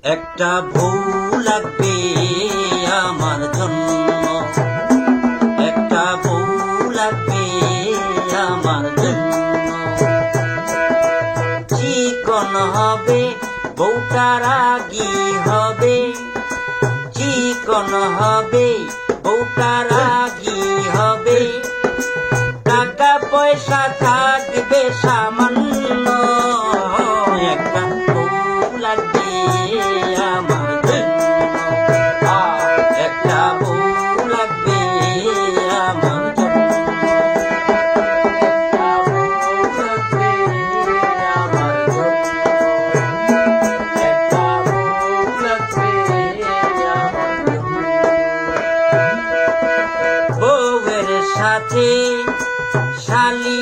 একটা বউ লাগবে আমার জন্য, একটা বউ লাগবে আমার জন্য। চিকন হবে বউটা রাগী হবে, চিকন হবে বউটা রাগী হবে। টাকা পয়সা থাকবে সামান্য, একটা বউ লাগবে আমার জন্য, একটা বউ লাগবে আমার জন্য, একটা বউ লাগবে আমার জন্য, একটা বউ লাগবে আমার জন্য। বউয়ের সাথে শালি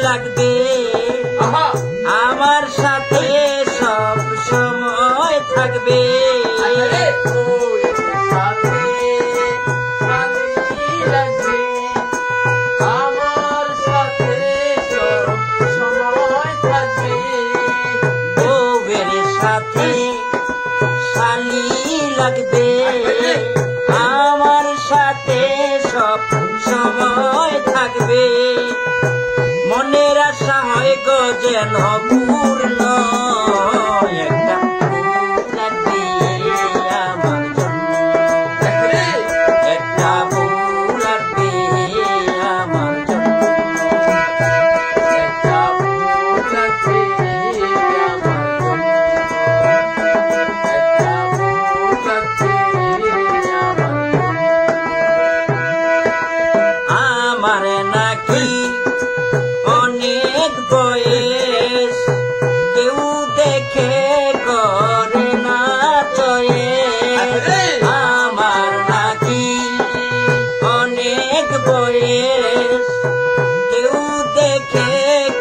লাগবে, আমার সাথে সব সময় থাকবে। বউয়ের সাথে শালি লাগবে, আমার সাথে সব সময় থাকবে। বউয়ের সাথে শালি লাগবে, আমার সাথে সব সময় থাকবে। মনের আশা হয় গো যেন পূর্ণ, একটা বউ লাগবে আমার জন্য, একটা বউ লাগবে আমার জন্য, একটা বউ লাগবে আমার জন্য, একটা বউ লাগবে আমার জন্য। আমার নাকি অনেক বয়স, কেউ দেখে করে না চয়েস। আমার নাকি অনেক বয়স, কেউ দেখে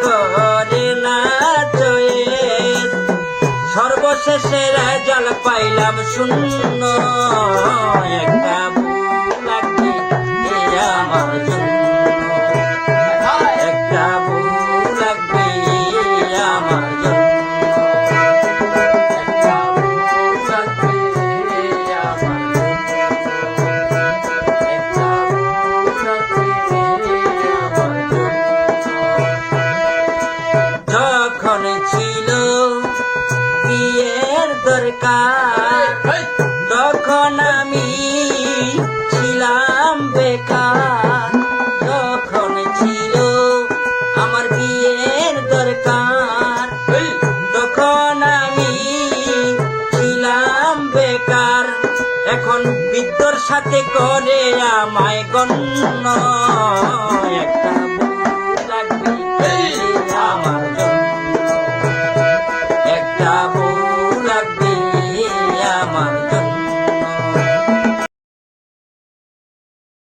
করে না চয়েস। সর্বশেষে রেজাল্ট পাইলাম শূন্য, একটা বউ লাগবে আমার জন্য, একটা বউ লাগবে আমার জন্য, একটা বউ লাগবে আমার জন্য, একটা বউ লাগবে আমার জন্য। যখন ছিল বিয়ের দরকার, তখন আমি ছিলাম বেকার। যখন ছিল আমার বিয়ের দরকার, তখন আমি ছিলাম বেকার। এখন বৃদ্ধর সাথে করে আমায় গণ্য, একটা